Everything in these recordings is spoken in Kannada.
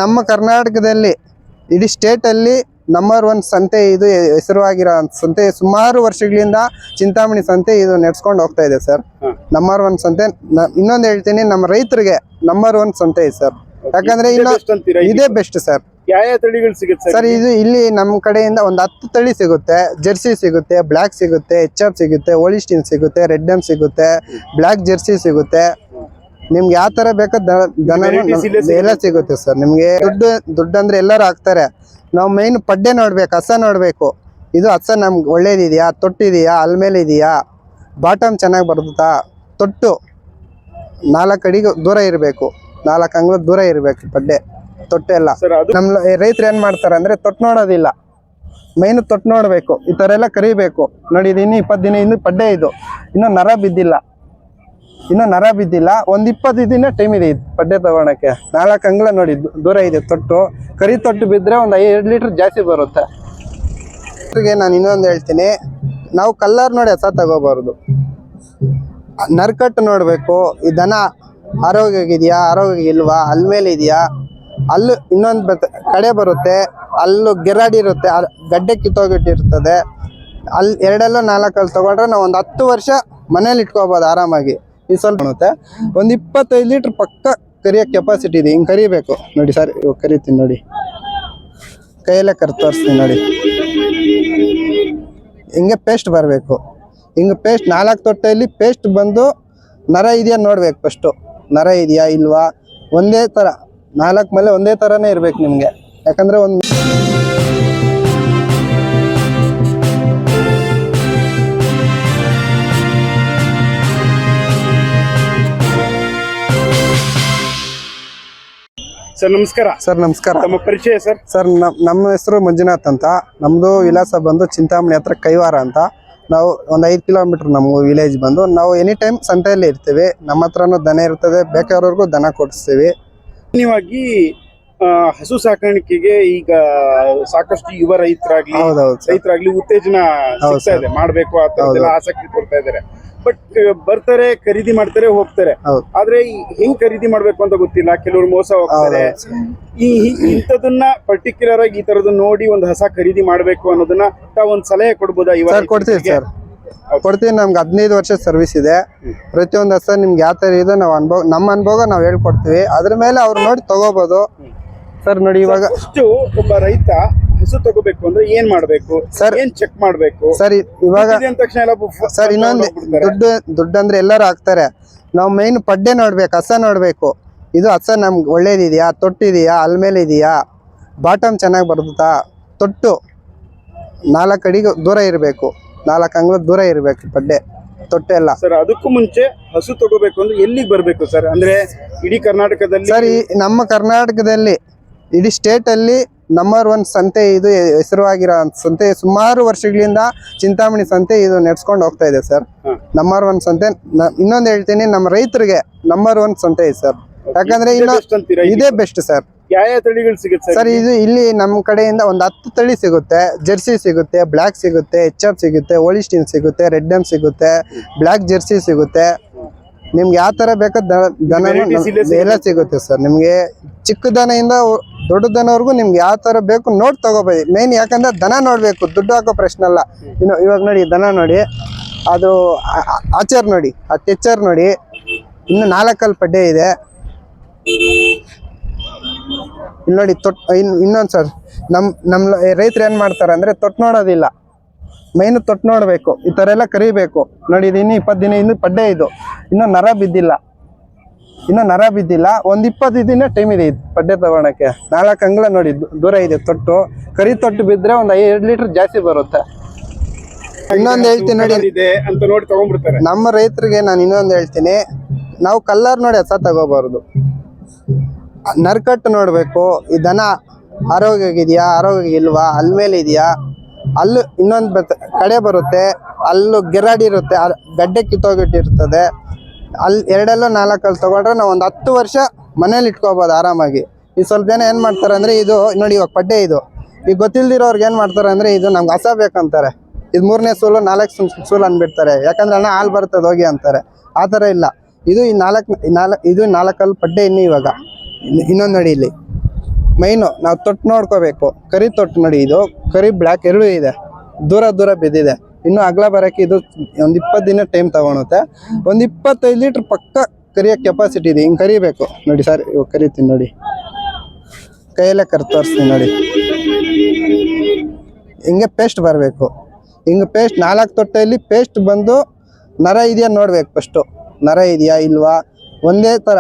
ನಮ್ಮ ಕರ್ನಾಟಕದಲ್ಲಿ ಇಡೀ ಸ್ಟೇಟ್ ಅಲ್ಲಿ ನಂಬರ್ 1 ಸಂತೆ ಇದು ಹೆಸರುವಾಗಿರೋ ಸಂತೆ. ಸುಮಾರು ವರ್ಷಗಳಿಂದ ಚಿಂತಾಮಣಿ ಸಂತೆ ಇದು ನಡೆಸ್ಕೊಂಡು ಹೋಗ್ತಾ ಇದೆ ಸರ್. ನಂಬರ್ 1 ಸಂತೆ. ಇನ್ನೊಂದು ಹೇಳ್ತೀನಿ, ನಮ್ಮ ರೈತರಿಗೆ ನಂಬರ್ 1 ಸಂತೆ ಇದೆ ಸರ್. ಯಾಕಂದ್ರೆ ಇದೇ ಬೆಸ್ಟ್ ಸರ್. ಯಾವ ತಳಿಗಳು ಸಿಗುತ್ತೆ ಸರ್? ಇದು ಇಲ್ಲಿ ನಮ್ಮ ಕಡೆಯಿಂದ ಒಂದು 10 ತಳಿ ಸಿಗುತ್ತೆ. ಜೆರ್ಸಿ ಸಿಗುತ್ತೆ, ಬ್ಲಾಕ್ ಸಿಗುತ್ತೆ, HF ಸಿಗುತ್ತೆ, ಹೋಲಿಸ್ಟೀನ್ ಸಿಗುತ್ತೆ, ರೆಡ್ ಎಮ್ ಸಿಗುತ್ತೆ, ಬ್ಲಾಕ್ ಜೆರ್ಸಿ ಸಿಗುತ್ತೆ. ನಿಮ್ಗೆ ಯಾವ ತರ ಬೇಕೋ ದನ ಎಲ್ಲ ಸಿಗುತ್ತೆ ಸರ್. ನಿಮ್ಗೆ ದುಡ್ಡು ಅಂದ್ರೆ ಎಲ್ಲರೂ ಹಾಕ್ತಾರೆ. ನಾವು ಮೈನ್ ಪಡ್ಡೆ ನೋಡ್ಬೇಕು, ಹಸ ನೋಡ್ಬೇಕು. ಇದು ಹಸ ನಮ್ಗೆ ಒಳ್ಳೇದಿದೆಯಾ, ತೊಟ್ಟಿದೆಯಾ, ಅಲ್ಮೇಲೆ ಇದೆಯಾ, ಬಾಟಮ್ ಚೆನ್ನಾಗಿ ಬರ್ತದಾ, ತೊಟ್ಟು 4 ಅಡಿಗೆ ದೂರ ಇರಬೇಕು, 4 ಅಂಗುಲ ದೂರ ಇರಬೇಕು ಪಡ್ಡೆ, ತೊಟ್ಟೆ ಎಲ್ಲ. ನಮ್ಮ ರೈತರು ಏನ್ ಮಾಡ್ತಾರೆ ಅಂದ್ರೆ ತೊಟ್ಟು ನೋಡೋದಿಲ್ಲ, ಮೈನ್ ತೊಟ್ಟು ನೋಡ್ಬೇಕು. ಈ ತರ ಎಲ್ಲ ಕರಿಬೇಕು. ನೋಡಿ, ಇದು ಇನ್ನು 20 ದಿನ ಇನ್ನು ಪಡ್ಡೆ, ಇದು ಇನ್ನೂ ನರ ಬಿದ್ದಿಲ್ಲ. ಒಂದು 20 ದಿನ ಟೈಮ್ ಇದೆ ಇದು ಪಡ್ಡೆ ತಗೊಳಕ್ಕೆ. 4 ಅಂಗುಲ ನೋಡಿ ದೂರ ಇದೆ ತೊಟ್ಟು. ಕರಿ ತೊಟ್ಟು ಬಿದ್ದರೆ ಒಂದು 2 ಲೀಟರ್ ಜಾಸ್ತಿ ಬರುತ್ತೆ. ನಾನು ಇನ್ನೊಂದು ಹೇಳ್ತೀನಿ, ನಾವು ಕಲ್ಲರ್ ನೋಡಿ ಹಸ ತಗೋಬಾರ್ದು, ನರ್ಕಟ್ಟು ನೋಡಬೇಕು. ಈ ದನ ಆರೋಗ್ಯ ಇಲ್ವಾ, ಅಲ್ಮೇಲೆ ಇದೆಯಾ, ಅಲ್ಲು ಇನ್ನೊಂದು ಕಡೆ ಬರುತ್ತೆ, ಅಲ್ಲು ಗೆರಾಡಿ ಇರುತ್ತೆ, ಗಡ್ಡೆ ಕಿತ್ತೋಗಿಟ್ಟಿರ್ತದೆ. ಅಲ್ಲಿ 2 4 ತಗೊಂಡ್ರೆ ನಾವು ಒಂದು 10 ವರ್ಷ ಮನೇಲಿ ಇಟ್ಕೋಬೋದು ಆರಾಮಾಗಿ. ಈ ಸ್ವಲ್ಪ ಬರುತ್ತೆ. ಒಂದು 25 ಲೀಟರ್ ಪಕ್ಕ ಕರಿಯೋ ಕೆಪಾಸಿಟಿ ಇದೆ. ಹಿಂಗೆ ಕರಿಬೇಕು ನೋಡಿ ಸರ್. ಇವಾಗ ಕರಿತೀನಿ ನೋಡಿ, ಕೈಯಲ್ಲೇ ತೋರಿಸ್ತೀನಿ ನೋಡಿ. ಹಿಂಗೆ ಪೇಸ್ಟ್ ಬರಬೇಕು. ಹಿಂಗೆ ಪೇಸ್ಟ್ 4 ತೊಟ್ಟೆಯಲ್ಲಿ ಪೇಸ್ಟ್ ಬಂದು ನರ ಇದೆಯಾ ನೋಡ್ಬೇಕು. ಫಸ್ಟು ನರ ಇದೆಯಾ ಇಲ್ವಾ, ಒಂದೇ ಥರ 4 ಮೇಲೆ ಒಂದೇ ಥರನೇ ಇರ್ಬೇಕು ನಿಮಗೆ. ಯಾಕಂದರೆ ಒಂದು ಸರ್ ನಮಸ್ಕಾರ. ಸರ್ ನಮಸ್ಕಾರ. ತಮ್ಮ ಪರಿಚಯ ಸರ್? ಸರ್ ನಮ್ಮ ಹೆಸರು ಮಂಜುನಾಥ್ ಅಂತ. ನಮ್ಮದು ವಿಳಾಸ ಬಂದು ಚಿಂತಾಮಣಿ ಹತ್ರ ಕೈವಾರ ಅಂತ. ನಾವು ಒಂದು 5 ಕಿಲೋಮೀಟರ್ ನಮ್ಮ ವಿಲೇಜ್ ಬಂದು. ನಾವು ಎನಿ ಟೈಮ್ ಸಂತೆಯಲ್ಲಿ ಇರ್ತೀವಿ. ನಮ್ಮ ಹತ್ರನೂ ದನ ಇರ್ತದೆ, ಬೇಕಾದವ್ರಿಗೂ ದನ ಕೊಡಿಸ್ತೀವಿ. ಸಾಮಾನ್ಯವಾಗಿ ಹಸು ಸಾಕಾಣಿಕೆಗೆ ಈಗ ಸಾಕಷ್ಟು ಯುವ ರೈತರಾಗ್ಲಿ ಉತ್ತೇಜನ ಸಿಗ್ತಾ ಇದೆ, ಮಾಡ್ಬೇಕು ಆ ತರದೆಲ್ಲ ಆಸಕ್ತಿ ಕೊಡ್ತಾ ಇದಾರೆ. ಬಟ್ ಬರ್ತಾರೆ, ಖರೀದಿ ಮಾಡ್ತಾರೆ, ಹೋಗ್ತಾರೆ. ಆದ್ರೆ ಹೆಂಗ್ ಖರೀದಿ ಮಾಡ್ಬೇಕು ಅಂತ ಗೊತ್ತಿಲ್ಲ. ಕೆಲವರು ಮೋಸ ಹೋಗ್ತಾರೆ. ಇಂಥದನ್ನ ಪರ್ಟಿಕ್ಯುಲರ್ ಆಗಿ ಈ ತರದನ್ನ ನೋಡಿ ಒಂದು ಹೊಸ ಖರೀದಿ ಮಾಡ್ಬೇಕು ಅನ್ನೋದನ್ನ ತಾವೊಂದ್ ಸಲಹೆ ಕೊಡ್ಬೋದಾ? ಕೊಡ್ತೀವಿ ಸರ್, ಕೊಡ್ತೀವಿ. ನಮ್ಗೆ 15 ವರ್ಷ ಸರ್ವಿಸ್ ಇದೆ. ಪ್ರತಿಯೊಂದು ಹಸ ನಿಮ್ಗೆ ಯಾವ ತರ ಇದೆ ನಮ್ಮ ಅನುಭವ ನಾವು ಹೇಳ್ಕೊಡ್ತೀವಿ. ಅದ್ರ ಮೇಲೆ ಅವ್ರು ನೋಡಿ ತಗೋಬಹುದು ಸರ್. ನೋಡಿ, ಇವಾಗ ಒಬ್ಬ ರೈತ ಹಸು ತಗೋಬೇಕು ಅಂದ್ರೆ ಏನ್ ಮಾಡ್ಬೇಕು ಸರ್? ಏನ್ ಚೆಕ್ ಮಾಡ್ಬೇಕು ಸರ್? ಇವಾಗ ಸರ್ ಇನ್ನೊಂದು ದುಡ್ಡು ಅಂದ್ರೆ ಎಲ್ಲರೂ ಹಾಕ್ತಾರೆ. ನಾವು ಮೈನ್ ಪಡ್ಡೆ ನೋಡ್ಬೇಕು, ಹಸ ನೋಡ್ಬೇಕು. ಇದು ಹಸ ನಮ್ಗೆ ಒಳ್ಳೇದಿದೆಯಾ, ತೊಟ್ಟಿದೆಯಾ, ಅಲ್ಮೇಲೆ ಇದೆಯಾ, ಬಾಟಮ್ ಚೆನ್ನಾಗಿ ಬರ್ತದಾ, ತೊಟ್ಟು 4 ಅಡಿಗೆ ದೂರ ಇರಬೇಕು, 4 ಅಂಗುಲ ದೂರ ಇರಬೇಕು ಪಡ್ಡೆ, ತೊಟ್ಟೆ ಎಲ್ಲ. ಸರ್ ಅದಕ್ಕೂ ಮುಂಚೆ ಹಸು ತಗೋಬೇಕು ಅಂದ್ರೆ ಎಲ್ಲಿಗೆ ಬರ್ಬೇಕು ಸರ್? ಅಂದ್ರೆ ಇಡೀ ಕರ್ನಾಟಕದಲ್ಲಿ ಸರ್, ನಮ್ಮ ಕರ್ನಾಟಕದಲ್ಲಿ ಇಡೀ ಸ್ಟೇಟ್ ಅಲ್ಲಿ ನಂಬರ್ 1 ಸಂತೆ ಇದು ಹೆಸರುವಾಗಿರೋ ಸಂತೆ. ಸುಮಾರು ವರ್ಷಗಳಿಂದ ಚಿಂತಾಮಣಿ ಸಂತೆ ಇದು ನಡೆಸ್ಕೊಂಡು ಹೋಗ್ತಾ ಇದೆ ಸರ್. ನಂಬರ್ 1 ಸಂತೆ. ಇನ್ನೊಂದು ಹೇಳ್ತೀನಿ, ನಮ್ಮ ರೈತರಿಗೆ ನಂಬರ್ 1 ಸಂತೆ ಇದೆ ಸರ್. ಯಾಕಂದ್ರೆ ಇದೇ ಬೆಸ್ಟ್ ಸರ್. ಯಾವ ತಳಿಗಳು ಸಿಗುತ್ತೆ ಸರ್? ಇದು ಇಲ್ಲಿ ನಮ್ಮ ಕಡೆಯಿಂದ ಒಂದು 10 ತಳಿ ಸಿಗುತ್ತೆ. ಜೆರ್ಸಿ ಸಿಗುತ್ತೆ, ಬ್ಲಾಕ್ ಸಿಗುತ್ತೆ, HF ಸಿಗುತ್ತೆ, ಹೋಲಿಸ್ಟೀನ್ ಸಿಗುತ್ತೆ, ರೆಡ್ ಎಮ್ ಸಿಗುತ್ತೆ, ಬ್ಲಾಕ್ ಜೆರ್ಸಿ ಸಿಗುತ್ತೆ. ನಿಮ್ಗೆ ಯಾವ ತರ ಬೇಕೋ ದನ ಎಲ್ಲ ಸಿಗುತ್ತೆ ಸರ್. ನಿಮ್ಗೆ ಚಿಕ್ಕ ದನದಿಂದ ದೊಡ್ಡ ದನವರೆಗೂ ನಿಮ್ಗೆ ಯಾವ ತರ ಬೇಕು ನೋಡಿ ತಗೋಬೋದು. ಮೇನ್ ಯಾಕಂದ್ರೆ ದನ ನೋಡ್ಬೇಕು, ದುಡ್ಡು ಹಾಕೋ ಪ್ರಶ್ನೆ ಅಲ್ಲ. ಇವಾಗ ನೋಡಿ ದನ ನೋಡಿ, ಅದು ಆಚಾರ್ ನೋಡಿ, ಆ ಟೆಚ್ಚರ್ ನೋಡಿ, ಇನ್ನು 4 ಪಡ್ಡೆ ಇದೆ. ಇಲ್ಲಿ ನೋಡಿ ಇನ್ನೊಂದು ಸರ್, ನಮ್ಮ ರೈತರು ಏನ್ ಮಾಡ್ತಾರೆ ಅಂದ್ರೆ ತೊಟ್ಟು ನೋಡೋದಿಲ್ಲ, ಮೈನ್ ತೊಟ್ಟು ನೋಡ್ಬೇಕು. ಈ ತರ ಎಲ್ಲ ಕರಿಬೇಕು. ನೋಡಿ, ಇದು ಇನ್ನು 20 ದಿನ ಇನ್ನು ಪಡ್ಡೆ, ಇದು ಇನ್ನೂ ನರ ಬಿದ್ದಿಲ್ಲ. ಒಂದು 20 ದಿನ ಟೈಮ್ ಇದೆ ಇದು ಪಡ್ಡೆ ತಗೊಳಕ್ಕೆ. 4 ಅಂಗುಲ ನೋಡಿ ದೂರ ಇದೆ ತೊಟ್ಟು. ಕರಿ ತೊಟ್ಟು ಬಿದ್ದರೆ ಒಂದು 2 ಲೀಟರ್ ಜಾಸ್ತಿ ಬರುತ್ತೆ. ಇನ್ನೊಂದು ಹೇಳ್ತೀನಿ ನೋಡಿ, ಅಂತ ನೋಡಿ ತಗೊಂಡ್ಬಿಡ್ತಾರೆ. ನಮ್ಮ ರೈತರಿಗೆ ನಾನು ಇನ್ನೊಂದು ಹೇಳ್ತೀನಿ, ನಾವು ಕಲ್ಲರ್ ನೋಡಿ ಹಸ ತಗೋಬಾರ್ದು, ನರ್ಕಟ್ಟು ನೋಡಬೇಕು. ಈ ದನ ಆರೋಗ್ಯ ಇಲ್ವಾ, ಅಲ್ಮೇಲೆ ಇದೆಯಾ, ಅಲ್ಲು ಇನ್ನೊಂದು ಕಡೆ ಬರುತ್ತೆ, ಅಲ್ಲು ಗೆರಾಡಿ ಇರುತ್ತೆ, ಗಡ್ಡೆ ಕಿತ್ತೋಗಿಟ್ಟಿರ್ತದೆ. ಅಲ್ಲಿ 2 4 ತಗೊಂಡ್ರೆ ನಾವು ಒಂದು 10 ವರ್ಷ ಮನೇಲಿ ಇಟ್ಕೋಬೋದು ಆರಾಮಾಗಿ. ಈ ಸ್ವಲ್ಪ ಜನ ಏನ್ ಮಾಡ್ತಾರೆ ಅಂದ್ರೆ, ಇದು ನೋಡಿ ಇವಾಗ ಪಡ್ಡೆ, ಇದು ಈಗ ಗೊತ್ತಿಲ್ದಿರೋರ್ಗೆ ಏನ್ ಮಾಡ್ತಾರೆ ಅಂದ್ರೆ, ಇದು ನಮ್ಗೆ ಹಸ ಬೇಕಂತಾರೆ. ಇದು 3ನೇ ಸೂಲು 4 ಸೂಲು ಅಂದ್ಬಿಡ್ತಾರೆ. ಯಾಕಂದ್ರೆ ಅಣ್ಣ ಹಾಲು ಬರ್ತದೆ ಹೋಗಿ ಅಂತಾರೆ. ಆ ಥರ ಇಲ್ಲ. ಇದು ಈ 4 ಪಡ್ಡೆ. ಇನ್ನು ಇವಾಗ ಇನ್ನೊಂದು ನೋಡಿ, ಇಲ್ಲಿ ಮೈನು ನಾವು ತೊಟ್ಟು ನೋಡ್ಕೋಬೇಕು. ಕರಿ ತೊಟ್ಟು ನೋಡಿ, ಇದು ಕರಿ ಬ್ಲ್ಯಾಕ್ ಎರಡೂ ಇದೆ, ದೂರ ದೂರ ಬಿದ್ದಿದೆ. ಇನ್ನು ಅಗಲ ಬರೋಕ್ಕೆ ಇದು ಒಂದು 20 ದಿನ ಟೈಮ್ ತಗೊಳುತ್ತೆ. ಒಂದು 25 ಲೀಟ್ರ್ ಪಕ್ಕ ಕರಿಯೋ ಕೆಪಾಸಿಟಿ ಇದೆ. ಹಿಂಗೆ ಕರಿಬೇಕು ನೋಡಿ ಸರ್, ಇವಾಗ ಕರಿತೀನಿ ನೋಡಿ, ಕೈಯಲ್ಲೇ ತೋರಿಸ್ತೀನಿ ನೋಡಿ. ಹಿಂಗೆ ಪೇಸ್ಟ್ ಬರಬೇಕು. ಹಿಂಗೆ ಪೇಸ್ಟ್ 4 ತೊಟ್ಟೆಯಲ್ಲಿ ಪೇಸ್ಟ್ ಬಂದು ನರ ಇದೆಯಾ ನೋಡ್ಬೇಕು ಫಸ್ಟು. ನರ ಇದೆಯಾ ಇಲ್ವಾ, ಒಂದೇ ಥರ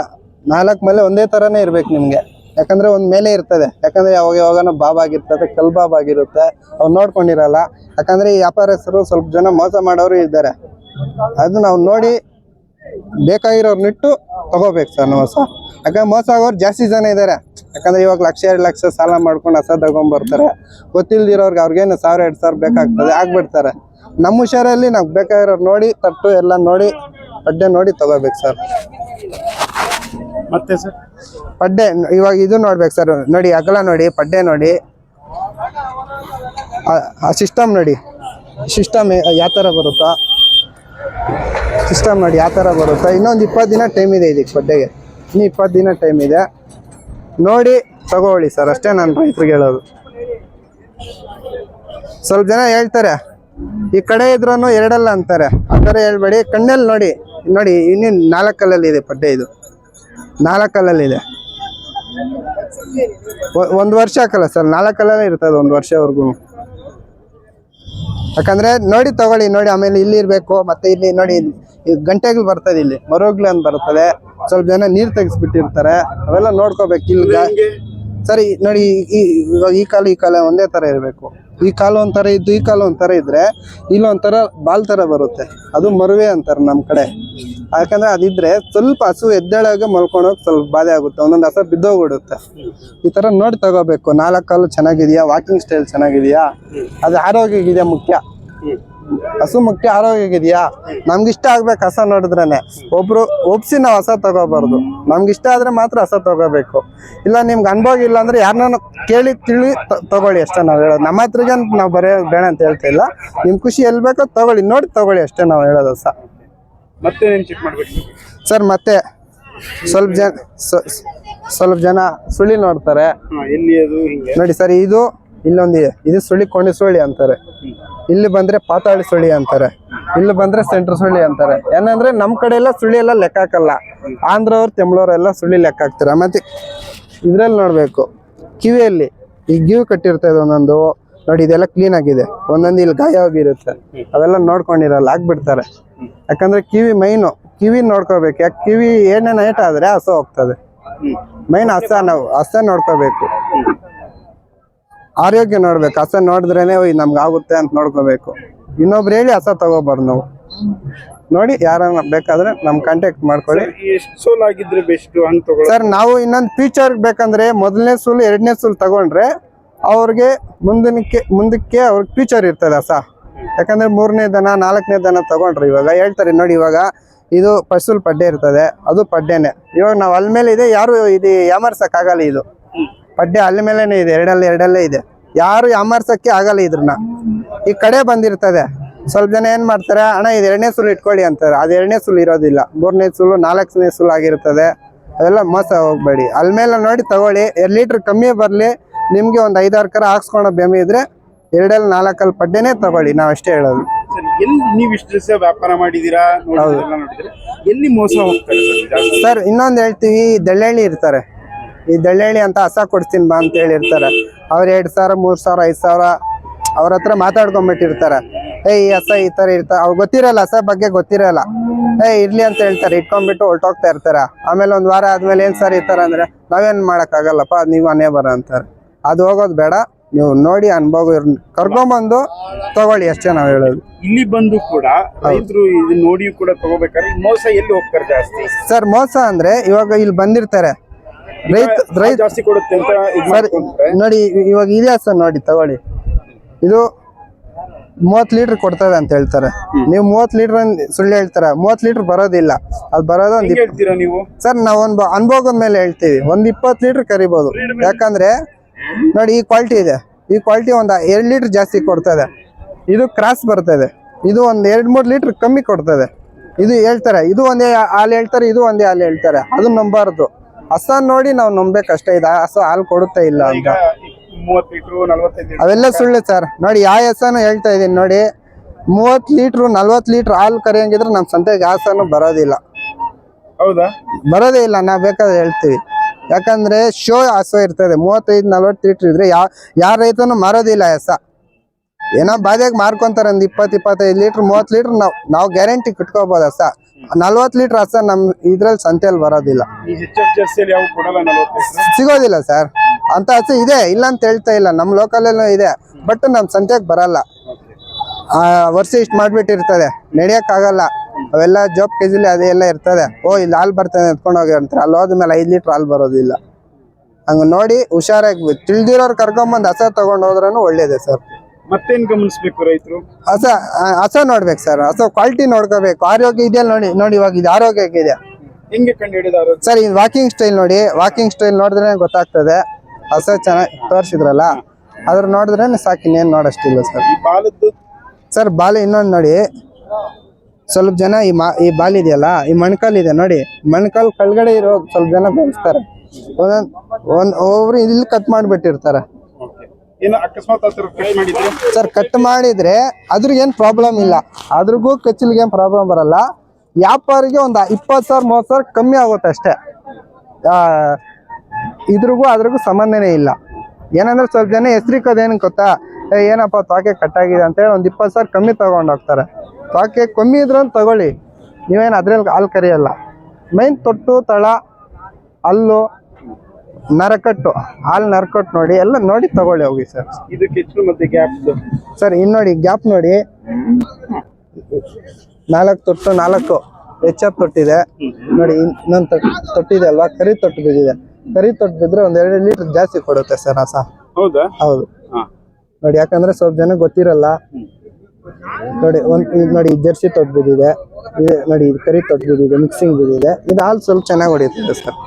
4 ಮೇಲೆ ಒಂದೇ ಥರನೇ ಇರ್ಬೇಕು ನಿಮಗೆ. ಯಾಕಂದರೆ ಒಂದು ಮೇಲೆ ಇರ್ತದೆ, ಯಾಕಂದರೆ ಯಾವಾಗನೋ ಬಾಬಾಗಿರ್ತದೆ, ಕಲ್ ಬಾಬಾಗಿರುತ್ತೆ, ಅವ್ರು ನೋಡ್ಕೊಂಡಿರಲ್ಲ. ಯಾಕಂದರೆ ಈ ವ್ಯಾಪಾರಸ್ಥರು ಸ್ವಲ್ಪ ಜನ ಮೋಸ ಮಾಡೋರು ಇದ್ದಾರೆ. ಅದು ನಾವು ನೋಡಿ ಬೇಕಾಗಿರೋರ್ನಿಟ್ಟು ತಗೋಬೇಕು ಸರ್ ನಾವು ಹೊಸ. ಯಾಕಂದ್ರೆ ಮೋಸ ಆಗೋರು ಜಾಸ್ತಿ ಜನ ಇದ್ದಾರೆ. ಯಾಕಂದ್ರೆ ಇವಾಗ 1,00,000 2 ಲಕ್ಷ ಸಾಲ ಮಾಡ್ಕೊಂಡು ಹೊಸ ತಗೊಂಡ್ಬರ್ತಾರೆ. ಗೊತ್ತಿಲ್ದಿರೋರ್ಗೆ ಅವ್ರಿಗೇನು 1,000 2,000 ಬೇಕಾಗ್ತದೆ, ಆಗ್ಬಿಡ್ತಾರೆ. ನಮ್ಮ ಹುಷಾರಲ್ಲಿ ನಾವು ಬೇಕಾಗಿರೋರು ನೋಡಿ, ತಟ್ಟು ಎಲ್ಲ ನೋಡಿ, ಪಡ್ಡೆ ನೋಡಿ ತಗೋಬೇಕು ಸರ್. ಮತ್ತೆ ಸರ್ ಪಡ್ಡೆ ಇವಾಗ ಇದು ನೋಡ್ಬೇಕು ಸರ್ ನೋಡಿ, ಅಗಲ ನೋಡಿ, ಪಡ್ಡೆ ನೋಡಿ, ಆ ಸಿಸ್ಟಮ್ ನೋಡಿ, ಸಿಸ್ಟಮ್ ಯಾವ ಥರ ಬರುತ್ತಾ, ಸಿಸ್ಟಮ್ ನೋಡಿ ಯಾವ ಥರ ಬರುತ್ತಾ. ಇನ್ನೊಂದು 20 ದಿನ ಟೈಮ್ ಇದೆ ಇದಕ್ಕೆ ಪಡ್ಡೆಗೆ, ಇನ್ನು 20 ದಿನ ಟೈಮ್ ಇದೆ. ನೋಡಿ ತಗೊಳ್ಳಿ ಸರ್, ಅಷ್ಟೇ ನಾನು ರೈತರಿಗೆ ಹೇಳೋದು. ಸ್ವಲ್ಪ ಜನ ಹೇಳ್ತಾರೆ ಈ ಕಡೆ ಇದ್ರೂ 2 ಅಂತಾರೆ, ಆ ಥರ ಹೇಳ್ಬೇಡಿ. ಕಣ್ಣಲ್ಲಿ ನೋಡಿ, ನೋಡಿ ಇನ್ನೇನು 4 ಕಲ್ಲಲ್ಲಿದೆ ಪಡ್ಡೆ, ಇದು 4 ಕಲ್ಲಲ್ಲಿದೆ. 1 ವರ್ಷ ಹಾಕಲ್ಲ ಸರ್, 4 ಕಲ್ಲಲ್ಲೇ ಇರ್ತದೆ 1 ವರ್ಷವರೆಗೂ. ಯಾಕಂದ್ರೆ ನೋಡಿ ತಗೊಳ್ಳಿ ನೋಡಿ. ಆಮೇಲೆ ಇಲ್ಲಿ ಇರಬೇಕು, ಮತ್ತೆ ಇಲ್ಲಿ ನೋಡಿ ಗಂಟೆಗಳು ಬರ್ತದೆ, ಇಲ್ಲಿ ಮರೋಗ್ಲು ಅಂತ ಬರ್ತದೆ. ಸ್ವಲ್ಪ ಜನ ನೀರು ತೆಗಿಸ್ಬಿಟ್ಟಿರ್ತಾರೆ, ಅವೆಲ್ಲ ನೋಡ್ಕೋಬೇಕು. ಇಲ್ಲಿ ಸರಿ ನೋಡಿ, ಇವಾಗ ಈ ಕಾಲು ಒಂದೇ ಥರ ಇರಬೇಕು. ಈ ಕಾಲು ಒಂಥರ ಇದ್ದು ಈ ಕಾಲು ಒಂಥರ ಇದ್ರೆ ಇಲ್ಲೊಂಥರ ಬಾಲ್ ಥರ ಬರುತ್ತೆ, ಅದು ಮರುವೆ ಅಂತಾರೆ ನಮ್ಮ ಕಡೆ. ಯಾಕಂದ್ರೆ ಅದಿದ್ರೆ ಸ್ವಲ್ಪ ಹಸು ಎದ್ದೇಳಾಗ ಮಲ್ಕೊಂಡೋಗಿ ಸ್ವಲ್ಪ ಬಾಧೆ ಆಗುತ್ತೆ, ಒಂದೊಂದು ಹಸ ಬಿದ್ದೋಗ್ಬಿಡುತ್ತೆ. ಈ ಥರ ನೋಡಿ ತಗೋಬೇಕು. 4 ಕಾಲು ಚೆನ್ನಾಗಿದೆಯಾ, ವಾಕಿಂಗ್ ಸ್ಟೈಲ್ ಚೆನ್ನಾಗಿದೆಯಾ, ಅದು ಆರೋಗ್ಯಕ್ಕಿದೆಯಾ ಮುಖ್ಯ. ಹಸು ಮುಖ್ಯ, ಆರೋಗ್ಯಕ್ಕಿದೆಯಾ. ನಮ್ಗೆ ಇಷ್ಟ ಆಗ್ಬೇಕು ಹಸ ನೋಡಿದ್ರೇನೆ. ಒಬ್ರು ಒಪ್ಸಿ ನಾವು ಹಸ ತಗೋಬಾರ್ದು, ನಮ್ಗೆ ಇಷ್ಟ ಆದ್ರೆ ಮಾತ್ರ ಹಸ ತಗೋಬೇಕು. ಇಲ್ಲ ನಿಮ್ಗೆ ಅನುಭವ ಇಲ್ಲ ಅಂದ್ರೆ ಯಾರನ್ನ ಕೇಳಿ ತಿಳಿ ತಗೊಳ್ಳಿ ಅಷ್ಟೇ ನಾವು ಹೇಳೋದು. ನಮ್ಮ ಹತ್ರಗೆ ನಾವು ಬರೀ ಬೇಡ ಅಂತ ಹೇಳ್ತಾ ಇಲ್ಲ, ನಿಮ್ ಖುಷಿ ಎಲ್ಲಿ ಬೇಕೋ ತಗೊಳ್ಳಿ, ನೋಡಿ ತಗೊಳ್ಳಿ ಅಷ್ಟೇ ನಾವು ಹೇಳೋದು ಹಸ. ಮತ್ತೆ ಚೆಕ್ ಮಾಡ್ಬೇಕು ಸರ್. ಮತ್ತೆ ಸ್ವಲ್ಪ ಜನ ಸುಳಿ ನೋಡ್ತಾರೆ. ಎಲ್ಲಿ ಅದು ಹಿಂಗೆ ನೋಡಿ ಸರ್, ಇದು ಇಲ್ಲೊಂದಿದೆ, ಇದು ಸುಳಿ ಕೊಂಡಿ ಸುಳಿ ಅಂತಾರೆ. ಇಲ್ಲಿ ಬಂದ್ರೆ ಪಾತಾಳಿ ಸುಳಿ ಅಂತಾರೆ, ಇಲ್ಲಿ ಬಂದ್ರೆ ಸೆಂಟ್ರ್ ಸುಳಿ ಅಂತಾರೆ. ಏನಂದ್ರೆ ನಮ್ ಕಡೆ ಎಲ್ಲ ಸುಳಿ ಎಲ್ಲ ಲೆಕ್ಕ ಹಾಕಲ್ಲ, ಆಂಧ್ರವ್ರು ತಮಿಳವ್ರೆಲ್ಲ ಸುಳಿ ಲೆಕ್ಕ ಹಾಕ್ತಾರೆ. ಮತ್ತೆ ಇದ್ರಲ್ಲಿ ನೋಡ್ಬೇಕು, ಕಿವಿಯಲ್ಲಿ ಈ ಗಿವ್ ಕಟ್ಟಿರ್ತದೆ ಒಂದೊಂದು ನೋಡಿ, ಇದೆಲ್ಲ ಕ್ಲೀನ್ ಆಗಿದೆ. ಒಂದೊಂದು ಇಲ್ಲಿ ಗಾಯ ಹೋಗಿರುತ್ತೆ, ಅವೆಲ್ಲ ನೋಡ್ಕೊಂಡಿರಲ್ಲ, ಹಾಕ್ಬಿಡ್ತಾರೆ. ಯಾಕಂದ್ರೆ ಕಿವಿ ಮೈನು, ಕಿವಿ ನೋಡ್ಕೋಬೇಕು. ಯಾಕೆ ಕಿವಿ ಏನೇನು ಏಟ್ ಆದ್ರೆ ಹಸ ಹೋಗ್ತದೆ. ಮೈನ್ ನಾವು ಹಸ ನೋಡ್ಕೋಬೇಕು, ಆರೋಗ್ಯ ನೋಡ್ಬೇಕು. ಹಸ ನೋಡಿದ್ರೇನೆ ನಮ್ಗೆ ಆಗುತ್ತೆ ಅಂತ ನೋಡ್ಕೋಬೇಕು. ಇನ್ನೊಬ್ರು ಹೇಳಿ ಹಸ ತಗೋಬಾರ್ದು ನಾವು. ನೋಡಿ ಯಾರನ್ನ ಬೇಕಾದ್ರೆ ನಮ್ ಕಾಂಟ್ಯಾಕ್ಟ್ ಮಾಡ್ಕೊಳ್ಳಿ. ಎಷ್ಟು ಸೋಲ್ ಆಗಿದ್ರೆ ಬೆಸ್ಟ್ ಅಂತ ತಗೊಳ್ಳಿ ಸರ್. ನಾವು ಇನ್ನೊಂದು ಫೀಚರ್ ಬೇಕಂದ್ರೆ 1ನೇ ಸೂಲು 2ನೇ ಸೂಲು ತಗೊಂಡ್ರೆ ಅವ್ರಿಗೆ ಮುಂದಕ್ಕೆ ಅವ್ರಿಗೆ ಫೀಚರ್ ಇರ್ತದೆ ಹಸ. ಯಾಕಂದ್ರೆ 3ನೇ ದನ 4ನೇ ದನ ತಗೊಂಡ್ರೆ ಇವಾಗ ಹೇಳ್ತಾರೆ ನೋಡಿ, ಇವಾಗ ಇದು ಫಸ್ಟ್ ಪಡ್ಡೆ ಇರ್ತದೆ, ಅದು ಪಡ್ಡೆನೆ. ಇವಾಗ ನಾವು ಅಲ್ಲಿ ಮೇಲೆ ಇದೆ, ಯಾರು ಇದು ಯಾಮರ್ಸಕ್ ಆಗಲ್ಲ. ಇದು ಪಡ್ಡೆ ಅಲ್ಲಿ ಮೇಲೆನೆ ಇದೆ, ಎರಡಲ್ಲೇ ಇದೆ, ಯಾರು ಯಾಮರ್ಸಕ್ಕೆ ಆಗಲ್ಲ ಇದ್ರನ್ನ. ಈ ಕಡೆ ಬಂದಿರ್ತದೆ. ಸ್ವಲ್ಪ ಜನ ಏನ್ ಮಾಡ್ತಾರೆ, ಅಣ್ಣ ಇದು 2ನೇ ಸೂಲು ಇಟ್ಕೊಳ್ಳಿ ಅಂತಾರೆ. ಅದು 2ನೇ ಸೂಲು ಇರೋದಿಲ್ಲ, 3ನೇ ಸೂಲು 4ನೇ ಸೂಲು ಆಗಿರ್ತದೆ. ಅದೆಲ್ಲ ಮೋಸ ಹೋಗ್ಬೇಡಿ, ಅಲ್ಲಿ ಮೇಲೆ ನೋಡಿ ತಗೊಳ್ಳಿ. 2 ಲೀಟ್ರ್ ಕಮ್ಮಿ ಬರ್ಲಿ, ನಿಮ್ಗೆ ಒಂದು 5-6 ಕರ ಹಾಕ್ಸ್ಕೊಳೋ ಬೆಮೆ ಇದ್ರೆ 2-4 ಪಡ್ಡೆನೇ ತಗೊಳ್ಳಿ, ನಾವ್ ಅಷ್ಟೇ ಹೇಳೋದು. ಎಲ್ಲಿ ನೀವು ಇಷ್ಟು ದಿವಸ ವ್ಯಾಪಾರ ಮಾಡಿದೀರಾ, ನೋಡಿದ್ರೆ ಎಲ್ಲಿ ಮೋಸ ಹೋಗ್ತಾರೆ ಸರ್? ಇನ್ನೊಂದು ಹೇಳ್ತೀವಿ, ದಳ್ಳಳ್ಳಿ ಇರ್ತಾರೆ. ಈ ದಳ್ಳಳ್ಳಿ ಅಂತ ಹಸ ಕೊಡ್ತೀನಿ ಬಾ ಅಂತ ಹೇಳಿರ್ತಾರೆ. ಅವ್ರು 2,000 3,000 5,000 ಅವ್ರ ಹತ್ರ ಮಾತಾಡ್ಕೊಂಡ್ಬಿಟ್ಟಿರ್ತಾರೆ. ಈ ಹಸ ಈ ತರ ಇರ್ತಾರೆ, ಅವ್ರು ಗೊತ್ತಿರಲ್ಲ, ಹಸ ಬಗ್ಗೆ ಗೊತ್ತಿರಲ್ಲ. ಇರ್ಲಿ ಅಂತ ಹೇಳ್ತಾರೆ, ಇಟ್ಕೊಂಡ್ಬಿಟ್ಟು ಹೊರಟೋಗ್ತಾ ಇರ್ತಾರ. ಆಮೇಲೆ 1 ವಾರ ಆದ್ಮೇಲೆ ಏನ್ ಸರ್ ಈ ತರ ಅಂದ್ರೆ ನಾವೇನ್ ಮಾಡಕ್ ಆಗಲ್ಲಪ್ಪ, ನೀವು ಅನೇ ಬರ ಅಂತಾರೆ. ಅದು ಹೋಗೋದು ಬೇಡ, ನೀವು ನೋಡಿ ಅನುಭವ ಕರ್ಕೊಂಬಂದು ತಗೊಳ್ಳಿ ಅಷ್ಟೇ ನಾವು ಹೇಳೋದು. ಇಲ್ಲಿ ಬಂದು ಕೂಡ ರೈತರು ಇದು ನೋಡಿ ಕೂಡ ತಗೋಬೇಕಾದ್ರೆ ಮೋಸ ಎಲ್ಲಿ ಹೋಗ್ತಾರೆ ಜಾಸ್ತಿ? ಸರ್ ಮೋಸ ಅಂದ್ರೆ ಇವಾಗ ಇಲ್ಲಿ ಬಂದಿರ್ತಾರೆ, ರೈತ ಜಾಸ್ತಿ ಕೊಡುತ್ತೆ ಅಂತ ನೋಡಿ. ಇವಾಗ ಇದೆ ಸರ್ ನೋಡಿ ತಗೊಳ್ಳಿ, ಇದು 30 ಲೀಟರ್ ಕೊಡ್ತದೆ ಅಂತ ಹೇಳ್ತಾರೆ. ನೀವು 30 ಲೀಟರ್ ಸುಳ್ಳು ಹೇಳ್ತಾರೆ, 30 ಲೀಟರ್ ಬರೋದಿಲ್ಲ. ಅದು ಬರೋದು ಹೇಳ್ತೀರಾ ನೀವು ಸರ್? ನಾವು ಒಂದು ಅನುಭವದ ಮೇಲೆ ಹೇಳ್ತೀವಿ, ಒಂದು 20 ಲೀಟರ್ ಕರಿಬೋದು. ಯಾಕಂದ್ರೆ ನೋಡಿ ಈ ಕ್ವಾಲಿಟಿ ಇದೆ, ಈ ಕ್ವಾಲಿಟಿ ಒಂದು 2 ಲೀಟರ್ ಜಾಸ್ತಿ ಕೊಡ್ತದೆ. ಇದು ಕ್ರಾಸ್ ಬರ್ತದೆ, ಇದು ಒಂದು 2-3 ಲೀಟರ್ ಕಮ್ಮಿ ಕೊಡ್ತದೆ. ಇದು ಹೇಳ್ತಾರೆ, ಇದು ಒಂದೇ ಹಾಲು ಹೇಳ್ತಾರೆ, ಇದು ಒಂದೇ ಹಾಲು ಹೇಳ್ತಾರೆ. ಅದು ನಂಬಾರ್ದು. ಹಸ ನೋಡಿ ನಾವು ನಂಬೇಕಷ್ಟೇ, ಇದು ಹಸು ಹಾಲು ಕೊಡುತ್ತಾ ಇಲ್ಲ ಅಂತ. ಈಗ 30 ಲೀಟರ್ 45 ಲೀಟರ್ ಅವೆಲ್ಲ ಸುಳ್ಳು ಸರ್. ನೋಡಿ ಯಾವ ಹಸನು ಹೇಳ್ತಾ ಇದೀನಿ ನೋಡಿ, 30 ಲೀಟ್ರು 40 ಲೀಟರ್ ಹಾಲು ಕರೆಯಂಗಿದ್ರೆ ನಮ್ಮ ಸಂತೆಗೆ ಹಸನು ಬರೋದಿಲ್ಲ, ಹೌದಾ? ಬರೋದೇ ಇಲ್ಲ. ನಾವ್ ಬೇಕಾದ್ರೆ ಹೇಳ್ತೀವಿ, ಯಾಕಂದ್ರೆ ಶೋ ಹಸು ಇರ್ತದೆ. 35-40 ಲೀಟರ್ ಇದ್ರೆ ಯಾರ ರೈತನು ಮಾರೋದಿಲ್ಲ ಹಸ. ಏನೋ ಬಾದ್ಯಾಗ ಮಾರ್ಕೊಂತಾರೆ ಒಂದು 20-25 ಲೀಟರ್ 30 ಲೀಟರ್ ನಾವು ಗ್ಯಾರಂಟಿ ಕಟ್ಕೋಬಹುದು ಹಸ. 40 ಲೀಟರ್ ಹಸ ನಮ್ ಇದ್ರಲ್ಲಿ ಸಂತೆಯಲ್ಲಿ ಬರೋದಿಲ್ಲ, ಈ HF ಜರ್ಸಿಯಲ್ಲಿ ಯಾವ ಕೊಡಲ್ಲ 40 ಲೀಟರ್ ಸಿಗೋದಿಲ್ಲ ಸರ್. ಅಂತ ಹಸು ಇದೆ, ಇಲ್ಲ ಅಂತ ಹೇಳ್ತಾ ಇಲ್ಲ, ನಮ್ ಲೋಕಲ್ ಇದೆ, ಬಟ್ ನಮ್ ಸಂತೆಗೆ ಬರಲ್ಲ. ವರ್ಷ ಇಷ್ಟು ಮಾಡ್ಬಿಟ್ಟಿರ್ತದೆ, ನಡೆಯಕ್ ಆಗಲ್ಲ. ಅವೆಲ್ಲ ಜೋಬ್ ಕೆಜಿಲಿ ಅದೆಲ್ಲ ಇರ್ತದೆ. ಇಲ್ಲಿ ಹಾಲು ಬರ್ತದೆ ಎತ್ಕೊಂಡು ಹೋಗಿ ಅಂತಾರೆ, ಅಲ್ಲಿ ಹೋದ್ಮೇಲೆ 5 ಲೀಟರ್ ಹಾಲು ಬರೋದಿಲ್ಲ. ಹಂಗ ನೋಡಿ ಹುಷಾರಾಗಿ ತಿಳಿದಿರೋರು ಕರ್ಕೊಂಬಂದ್ ಹಸ ತಗೊಂಡ್ ಹೋದ್ರೂ ಒಳ್ಳೇದೇ ಸರ್. ಮತ್ತೇನ್ ಗಮನಿಸ್ಬೇಕು ರೈತರು? ಹಸ ನೋಡ್ಬೇಕು ಸರ್, ಹಸ ಕ್ವಾಲಿಟಿ ನೋಡ್ಕೋಬೇಕು. ಆರೋಗ್ಯ ಇದೆಯಲ್ಲ ನೋಡಿ ಇವಾಗ ಇದು ಆರೋಗ್ಯ ಇದೆ. ಹೆಂಗೆ ಕಂಡು ಹಿಡಿದಾರ ಸರ್? ಇದು ವಾಕಿಂಗ್ ಸ್ಟೈಲ್ ನೋಡಿ, ವಾಕಿಂಗ್ ಸ್ಟೈಲ್ ನೋಡಿದ್ರೆ ಗೊತ್ತಾಗ್ತದೆ. ಹಸ ಚೆನ್ನಾಗಿ ತೋರಿಸಿದ್ರಲ್ಲ, ಅದ್ರ ನೋಡಿದ್ರೆ ಸಾಕು, ಇನ್ನೇನು ನೋಡಷ್ಟಿಲ್ಲ ಸರ್. ಈ ಬಾಲದ್ದು ಸರ್ ಬಾಲ್ ಇನ್ನೊಂದು ನೋಡಿ, ಸ್ವಲ್ಪ ಜನ ಈ ಬಾಲ್ ಇದೆಯಲ್ಲ, ಈ ಮಣ್ಕಾಲ್ ಇದೆ ನೋಡಿ, ಮಣ್ಕಾಲ್ ಕೆಳಗಡೆ ಇರೋ ಸ್ವಲ್ಪ ಜನ ಬೆಳೆಸ್ತಾರೆ. ಒಬ್ರು ಇಲ್ಲಿ ಕಟ್ ಮಾಡಿಬಿಟ್ಟಿರ್ತಾರೆ ಅಕಸ್ಮಾತ್ ಕಟ್ ಮಾಡಿದ್ರೆ ಸರ್. ಕಟ್ ಮಾಡಿದ್ರೆ ಅದ್ರಿಗೇನು ಪ್ರಾಬ್ಲಮ್ ಇಲ್ಲ, ಅದ್ರಿಗೂ ಕಚ್ಚಲಿಗೆ ಏನು ಪ್ರಾಬ್ಲಮ್ ಬರಲ್ಲ. ವ್ಯಾಪಾರಿಗೆ ಒಂದು 20,000-30,000 ಕಮ್ಮಿ ಆಗುತ್ತೆ ಅಷ್ಟೇ. ಇದ್ರಿಗೂ ಅದ್ರಿಗೂ ಸಂಬಂಧನೇ ಇಲ್ಲ. ಏನಂದ್ರೆ ಸ್ವಲ್ಪ ಜನ ಹೆಸ್ರಿಕೋದೇನು ಗೊತ್ತಾ, ಏನಪ್ಪ ತ್ವಾಕೆ ಕಟ್ಟಾಗಿದೆ ಅಂತೇಳಿ ಒಂದು 20,000 ಕಮ್ಮಿ ತಗೊಂಡು ಹೋಗ್ತಾರೆ. ತ್ವಾಕೆ ಕಮ್ಮಿ ಇದ್ರೂ ತಗೊಳ್ಳಿ, ನೀವೇನು ಅದ್ರಲ್ಲಿ ಹಾಲು ಕರಿಯಲ್ಲ. ಮೈನ್ ತೊಟ್ಟು ತಳ ಹಲ್ಲು ನರಕಟ್ಟು, ಹಾಲು ನರಕಟ್ಟು ನೋಡಿ ಎಲ್ಲ ನೋಡಿ ತಗೊಳ್ಳಿ ಹೋಗಿ ಸರ್. ಇದಕ್ಕೆ ಮತ್ತೆ ಗ್ಯಾಪ್ ಸರ್ ಇನ್ನು ನೋಡಿ ಗ್ಯಾಪ್ ನೋಡಿ, 4 ತೊಟ್ಟು 4 HF ತೊಟ್ಟಿದೆ ನೋಡಿ. ಇನ್ನೊಂದು ತೊಟ್ಟಿದೆ ಅಲ್ವಾ, ಕರಿ ತೊಟ್ಟು ಬಿದ್ದಿದೆ. ಕರಿ ತೊಟ್ಟು ಬಿದ್ರೆ ಒಂದ್ 2 ಲೀಟರ್ ಜಾಸ್ತಿ ಕೊಡುತ್ತೆ ಸರ್ ಹಸ. ಹೌದಾ? ಹೌದು ನೋಡಿ, ಯಾಕಂದ್ರೆ ಸ್ವಲ್ಪ ಜನ ಗೊತ್ತಿರಲ್ಲ ನೋಡಿ. ನೋಡಿ ಜರ್ಸಿ ತೊಟ್ಟು ಬಿದ್ದಿದೆ ನೋಡಿ, ಇದು ಕರಿ ತೊಟ್ಟು ಬಿದ್ದಿದೆ, ಮಿಕ್ಸಿಂಗ್ ಬಿದ್ದಿದೆ. ಇದು ಹಾಲು ಸ್ವಲ್ಪ ಚೆನ್ನಾಗಿ ಹೊಡಿಯುತ್ತೆ ಸರ್.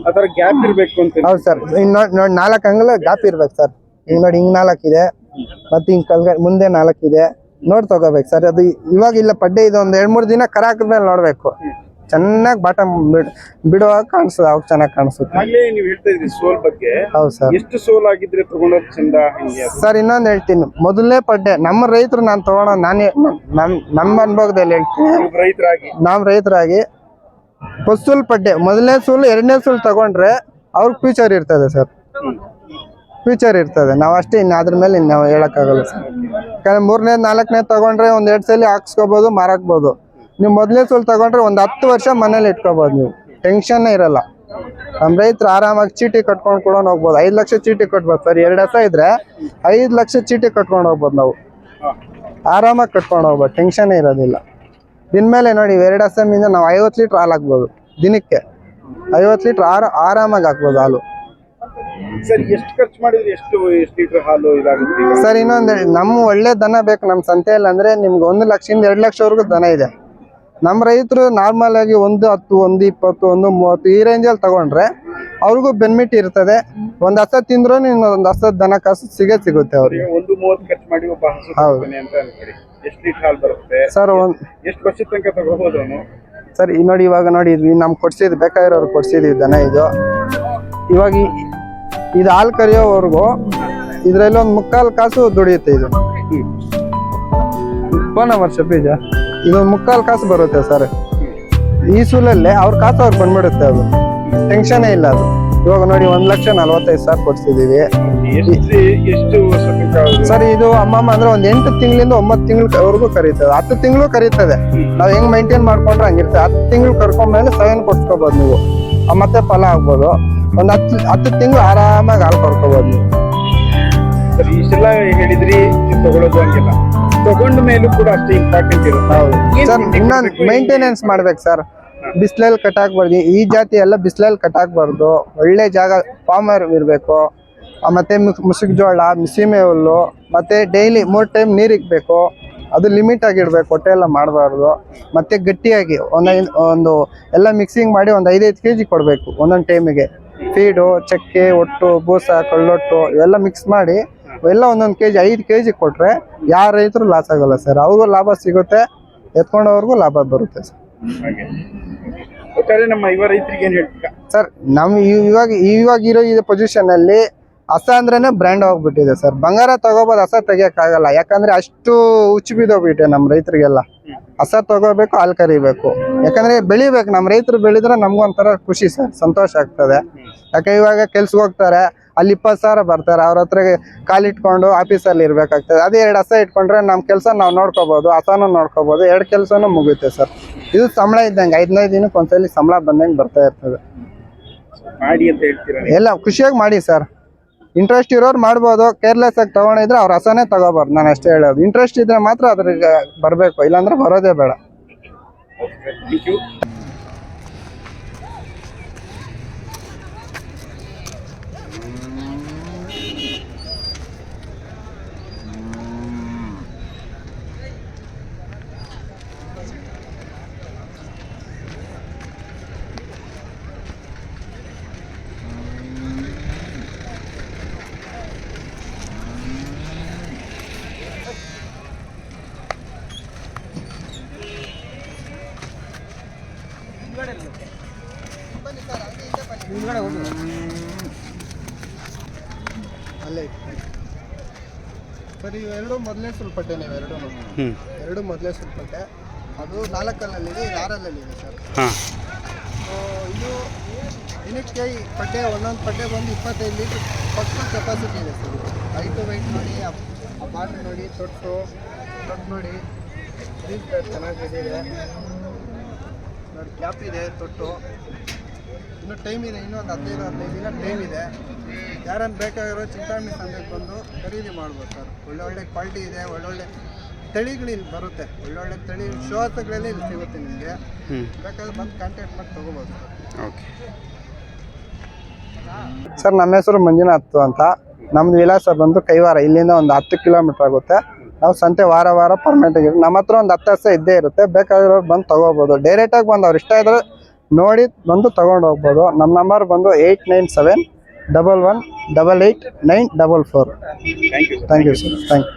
ಅದರ ಗ್ಯಾಪ್ ಇರ್ಬೇಕು ಅಂತ. ಹೌದು ಸರ್. ನೋಡಿ 4 ಅಂಗಲ ಗ್ಯಾಪ್ ಇರ್ಬೇಕು ಸರ್. ಹಿಂಗ್ ನೋಡಿ, ಹಿಂಗ್ 4 ಇದೆ, ಮತ್ತೆ ಹಿಂಗ್ ಮುಂದೆ 4 ಇದೆ. ನೋಡ್ ತಗೋಬೇಕು ಸರ್. ಅದು ಇವಾಗ ಇಲ್ಲ ಪಡ್ಡೆ, ಇದು ಒಂದ್ 2-3 ದಿನ ಕರ ಹಾಕಿದ್ಮೇಲೆ ನೋಡ್ಬೇಕು. ಚೆನ್ನಾಗಿ ಬಾಟಮ್ ಬಿಡುವಾಗ ಕಾಣಿಸ್ತದೆ, ಅವಾಗ ಚೆನ್ನಾಗಿ ಕಾಣಿಸುತ್ತೆ. ನೀವು ಹೇಳ್ತಾ ಇದ್ರಿ ಸೋಲ್ ಬಗ್ಗೆ. ಹೌದು ಸರ್. ಎಷ್ಟು ಸೋಲ್ ಆಗಿದ್ರೆ ತಗೊಂಡೋದ್ ಚಂದ ಸರ್? ಇನ್ನೊಂದು ಹೇಳ್ತೀನಿ, ಮೊದಲನೇ ಪಡ್ಡೆ ನಮ್ಮ ರೈತರು ನಾನು ತಗೊಳೋ, ನಾನೇ ನಮ್ಮ ಅನುಭವದಲ್ಲಿ ಹೇಳ್ತೀನಿ, ನಾವ್ ರೈತರಾಗಿ ಫಸ್ಟ್ ಪಡ್ಡೆ ಮೊದಲನೇ ಸೂಲು 2ನೇ ಸೂಲು ತಗೊಂಡ್ರೆ ಅವ್ರಿಗೆ ಫ್ಯೂಚರ್ ಇರ್ತದೆ ಸರ್, ಫ್ಯೂಚರ್ ಇರ್ತದೆ. ನಾವು ಅಷ್ಟೇ, ಇನ್ನು ಅದ್ರ ಮೇಲೆ ನಾವು ಹೇಳಕ್ಕಾಗಲ್ಲ ಸರ್. ಯಾಕಂದ್ರೆ 3ನೇ 4ನೇ ತಗೊಂಡ್ರೆ ಒಂದ್ 2 ಸಲ ಹಾಕ್ಸ್ಕೋಬಹುದು, ಮಾರಾಕ್ಬೋದು. ನೀವು ಮೊದಲನೇ ಸೂಲು ತಗೊಂಡ್ರೆ ಒಂದು 10 ವರ್ಷ ಮನೇಲಿ ಇಟ್ಕೋಬಹುದು, ನೀವು ಟೆನ್ಷನ್ ಇರಲ್ಲ. ನಮ್ಮ ರೈತರು ಆರಾಮಾಗಿ ಚೀಟಿ ಕಟ್ಕೊಂಡು ಕೂಡ ಹೋಗ್ಬೋದು. 5 ಲಕ್ಷ ಚೀಟಿ ಕಟ್ಬೋದು ಸರ್. 2 ಹಸ ಇದ್ರೆ 5 ಲಕ್ಷ ಚೀಟಿ ಕಟ್ಕೊಂಡು ಹೋಗ್ಬೋದು, ನಾವು ಆರಾಮಾಗಿ ಕಟ್ಕೊಂಡು ಹೋಗ್ಬೋದು, ಟೆನ್ಷನ್ ಇರೋದಿಲ್ಲ. ದಿನ ಮೇಲೆ ನೋಡಿ 2 ಹಸಮಿಂದ ನಾವು 50 ಲೀಟರ್ ಹಾಲು ಹಾಕ್ಬೋದು ದಿನಕ್ಕೆ. 50 ಲೀಟರ್ ಆರಾಮಾಗಿ ಹಾಕ್ಬೋದು ಹಾಲು. ಸರ್ ಎಷ್ಟು ಖರ್ಚು ಮಾಡಿದ್ರೆ ಎಷ್ಟು ಲೀಟರ್ ಹಾಲು ಇದಾಗುತ್ತೆ? ಸರ್ ಇನ್ನೊಂದು, ನಮ್ಮ ಒಳ್ಳೆ ದನ ಬೇಕು ನಮ್ಮ ಸಂತೆಯಲ್ಲಿ ಅಂದ್ರೆ ನಿಮ್ಗೆ 1 ಲಕ್ಷದಿಂದ 2 ಲಕ್ಷವರೆಗೂ ದನ ಇದೆ. ನಮ್ಮ ರೈತರು ನಾರ್ಮಲ್ ಆಗಿ 110, 120, 130 ಈ ರೇಂಜಲ್ಲಿ ತಗೊಂಡ್ರೆ ಅವ್ರಿಗೂ ಬೆನಿಫಿಟ್ ಇರ್ತದೆ. ಒಂದ್ ಹಸ ತಿಂದ್ರು ಇನ್ನೊಂದು ಹಸದ ದನ ಕಾಸು ಸಿಗುತ್ತೆ ಅವ್ರಿಗೆ. 130 ಖರ್ಚು ಮಾಡಿ ಒಬ್ಬ ಹಸು ತಗೊಳ್ತಾನೆ ಅಂತ ಅನ್ಕೊಳ್ಳಿ, ಎಷ್ಟು ಲೀಟರ್ ಹಾಲು ಬರುತ್ತೆ ಸರ್? ಎಷ್ಟು ವರ್ಷದ ತನಕ ತಗೋಬಹುದು ಅವನು? ಸರ್ ನೋಡಿ, ಇವಾಗ ನೋಡಿ ನಮ್ಗೆ ಕೊಡ್ಸಿದ್ ಬೇಕಾಗಿರೋರು ಕೊಡ್ಸಿದೀವಿ ದನ. ಇದು ಇವಾಗ ಇದು ಹಾಲು ಕರಿಯೋವರೆಗೂ ಇದ್ರಲ್ಲಿ ಒಂದು 3/4 ಕಾಸು ದುಡಿಯುತ್ತೆ. ಇದು ವರ್ಷ ಬೀಜ ಇದೊಂದು 3/4 ಕಾಸು ಬರುತ್ತೆ ಸರ್. ಈ ಸೂಲಲ್ಲೇ ಅವ್ರ ಕಾಸು ಅವ್ರು ಬಂದ್ಬಿಡುತ್ತೆ, ಅದು ಟೆನ್ಷನ್ ಇಲ್ಲ. ಅದು ಇವಾಗ ನೋಡಿ 1,45,000 ಕೊಡ್ಸಿದೀವಿ ಸರ್. ಇದು ಅಮ್ಮಮ್ಮ ಅಂದ್ರೆ ಒಂದ್ 8 ತಿಂಗಳಿಂದ 9 ತಿಂಗಳವರೆಗೂ ಕರೀತದೆ, 10 ತಿಂಗಳು ಕರೀತದೆ. ನಾವ್ ಹೆಂಗ್ ಮೈಂಟೈನ್ ಮಾಡ್ಕೊಂಡ್ರೆ ಹಂಗಿರ್ತದೆ. 10 ತಿಂಗಳು ಕರ್ಕೊಂಡ್ಮೇಲೆ 7 ಕೊಡ್ಸ್ಕೋಬಹುದು ನೀವು, ಮತ್ತೆ ಫಲ ಆಗ್ಬೋದು. ಒಂದ್ 10 ತಿಂಗಳು ಆರಾಮಾಗಿ ಹಾಲು ಕರ್ಕೋಬಹುದು ನೀವು. ಇಷ್ಟೆಲ್ಲ ಹೇಳಿದ್ರಿ, ತಗೊಳ್ಳೋದು ಹಂಗಿಲ್ಲ, ತಗೊಂಡ ಮೇಲೂ ಕೂಡ ಅಷ್ಟೇ ಇಂಪಾರ್ಟೆಂಟ್ ಇರುತ್ತೆ. ಹೌದು ಸರ್. ಇನ್ನೊಂದು ಮೇಂಟೆನೆನ್ಸ್ ಮಾಡ್ಬೇಕು ಸರ್. ಬಿಸಿಲಲ್ಲಿ ಕಟ್ಟಾಕ್ಬಾರ್ದು, ಈ ಜಾತಿ ಎಲ್ಲ ಬಿಸಿಲಲ್ಲಿ ಕಟ್ಟಾಕ್ಬಾರ್ದು. ಒಳ್ಳೆ ಜಾಗ ಫಾರ್ಮರ್ ಇರಬೇಕು. ಮತ್ತೆ ಮುಸುಕ್ ಜೋಳ, ಸೀಮೆ ಹುಲ್ಲು, ಮತ್ತೆ ಡೈಲಿ 3 ಟೈಮ್ ನೀರು ಇಕ್ಬೇಕು. ಅದು ಲಿಮಿಟ್ ಆಗಿಡ್ಬೇಕು, ಹೊಟ್ಟೆ ಎಲ್ಲ ಮಾಡಬಾರ್ದು. ಮತ್ತೆ ಗಟ್ಟಿಯಾಗಿ ಒಂದು ಎಲ್ಲ ಮಿಕ್ಸಿಂಗ್ ಮಾಡಿ ಒಂದು 5-5 kg ಕೊಡಬೇಕು ಒಂದೊಂದು ಟೈಮಿಗೆ. ಫೀಡು, ಚಕ್ಕೆ, ಒಟ್ಟು, ಬೂಸ, ಕಳ್ಳೊಟ್ಟು ಇವೆಲ್ಲ ಮಿಕ್ಸ್ ಮಾಡಿ ಎಲ್ಲ ಒಂದೊಂದು kg 5 kg ಕೊಟ್ರೆ ಯಾರ ರೈತರು ಲಾಸ್ ಆಗಲ್ಲ ಸರ್. ಅವ್ರಿಗೂ ಲಾಭ ಸಿಗುತ್ತೆ, ಎತ್ಕೊಂಡವ್ರಿಗೂ ಲಾಭ ಬರುತ್ತೆ ಸರ್. ಒಟ್ಟಾರೆ ನಮ್ಮ ಯುವ ರೈತರಿಗೆ ಏನ್ ಹೇಳ್ತೀರಾ? ಸರ್ ಇವಾಗ ಇರೋ ಈ ಪೊಸಿಷನ್ ಅಲ್ಲಿ ಹಸ ಅಂದ್ರೇನೆ ಬ್ರ್ಯಾಂಡ್ ಹೋಗ್ಬಿಟ್ಟಿದೆ ಸರ್. ಬಂಗಾರ ತಗೋಬೋದು, ಹಸ ತೆಗಿಯಕ್ಕಾಗಲ್ಲ. ಯಾಕಂದ್ರೆ ಅಷ್ಟು ಹುಚ್ಚು ಬಿದ್ದೋಗ್ಬಿಟ್ಟೆ ನಮ್ಮ ರೈತರಿಗೆಲ್ಲ. ಹಸ ತಗೋಬೇಕು, ಹಾಲು ಕರಿಬೇಕು. ಯಾಕಂದ್ರೆ ಬೆಳಿಬೇಕು, ನಮ್ಮ ರೈತರು ಬೆಳೆದ್ರೆ ನಮ್ಗೊಂಥರ ಖುಷಿ ಸರ್, ಸಂತೋಷ ಆಗ್ತದೆ. ಯಾಕೆ ಇವಾಗ ಕೆಲ್ಸಕ್ಕೆ ಹೋಗ್ತಾರೆ, ಅಲ್ಲಿ 20,000 ಬರ್ತಾರೆ, ಅವ್ರ ಹತ್ರ ಕಾಲಿಟ್ಕೊಂಡು ಆಫೀಸಲ್ಲಿ ಇರ್ಬೇಕಾಗ್ತದೆ. ಅದೇ 2 ಹಸ ಇಟ್ಕೊಂಡ್ರೆ ನಮ್ಮ ಕೆಲಸ ನಾವು ನೋಡ್ಕೋಬಹುದು, ಹಸನೂ ನೋಡ್ಕೋಬಹುದು, 2 ಕೆಲಸನೂ ಮುಗುತ್ತೆ ಸರ್. ಇದು ಸಂಬಳ ಇದ್ದಂಗೆ 15 ದಿನಕ್ಕೆ ಒಂದ್ಸಲಿ ಸಂಬಳ ಬಂದಂಗೆ ಬರ್ತಾ ಇರ್ತದೆ. ಮಾಡಿ ಅಂತ ಹೇಳ್ತೀರಾ? ಎಲ್ಲ ಖುಷಿಯಾಗಿ ಮಾಡಿ ಸರ್. ಇಂಟ್ರೆಸ್ಟ್ ಇರೋರು ಮಾಡ್ಬೋದು, ಕೇರ್ಲೆಸ್ ಆಗಿ ತಗೊಂಡಿದ್ರೆ ಅವ್ರ ಹಸನೇ ತಗೋಬಾರ್ದು, ನಾನು ಅಷ್ಟೇ ಹೇಳೋದು. ಇಂಟ್ರೆಸ್ಟ್ ಇದ್ರೆ ಮಾತ್ರ ಅದ್ರಿಗೆ ಬರಬೇಕು, ಇಲ್ಲಾಂದ್ರೆ ಬರೋದೇ ಬೇಡ. Thank you. ಅಲ್ಲೇ ಸರ್, ಇವೆರಡು ಮೊದಲೇ ಸುಲ್ಪಟ್ಟೆ, ಎರಡು ಮೊದಲೇ ಸುಲ್ಪಟ್ಟೆ. ಅದು 4ಕಲ್ಲಲ್ಲಿದೆ, ಇದು 6ರಲ್ಲಿದೆ ಸರ್. ಇದು ದಿನಕ್ಕೆ ಈ ಪಡ್ಡೆ, ಒಂದೊಂದು ಪಡ್ಡೆ ಬಂದು 25 ಲೀಟ್ರ್ ಪಕ್ಕ ಕೆಪಾಸಿಟಿ ಇದೆ ಸರ್. ಹೈಟು ವೈಟ್ ನೋಡಿ, ಆ ಬಾಟ್ಲ್ ನೋಡಿ, ತೊಟ್ಟು ನೋಡಿ, ಚೆನ್ನಾಗಿದೆ ನೋಡಿ, ಕ್ಯಾಪ್ ಇದೆ, ತೊಟ್ಟು. ಇನ್ನೂ ಟೈಮ್ ಇದೆ, ಇನ್ನೊಂದು 15 ದಿನ ಟೈಮ್ ಇದೆ. ಯಾರನ್ನು ಬೇಕಾಗಿರೋ ಚಿಂತಾಮಣಿ ಸಂಘಕ್ಕೆ ಬಂದು ಖರೀದಿ ಮಾಡ್ಬೋದು ಸರ್. ಒಳ್ಳೊಳ್ಳೆ ಕ್ವಾಲಿಟಿ ಇದೆ, ಒಳ್ಳೊಳ್ಳೆ ತಳಿಗಳಿಲ್ಲಿ ಬರುತ್ತೆ, ಒಳ್ಳೊಳ್ಳೆ ತಳಿ ಶೋಸಗಳಲ್ಲಿ ಇಲ್ಲಿ ಸಿಗುತ್ತೆ ನಿಮಗೆ. ಬೇಕಾದ್ರೆ ಬಂದು ಕಾಂಟ್ಯಾಕ್ಟ್ ಮಾಡಿ ತೊಗೋಬೋದು ಸರ್. ಓಕೆ ಸರ್, ನಮ್ಮ ಹೆಸರು ಮಂಜುನಾಥ್ ಅಂತ. ನಮ್ದು ವಿಳಾಸ ಬಂದು ಕೈವಾರ, ಇಲ್ಲಿಂದ ಒಂದು 10 ಕಿಲೋಮೀಟರ್ ಆಗುತ್ತೆ. ನಾವು ಸಂತೆ ವಾರ ಪರ್ಮನೆಂಟ್ ಆಗಿ ನಮ್ಮ ಹತ್ರ ಒಂದು 10 ಹಸ ಇದ್ದೇ ಇರುತ್ತೆ. ಬೇಕಾಗಿರೋರು ಬಂದು ತೊಗೋಬೋದು. ಡೈರೆಕ್ಟಾಗಿ ಬಂದು ಅವ್ರು ಇಷ್ಟ ಇದ್ರೆ ನೋಡಿ ಬಂದು ತೊಗೊಂಡು ಹೋಗ್ಬೋದು. ನಮ್ಮ ನಂಬರ್ ಬಂದು 8971188944. Thank you sir, thank you.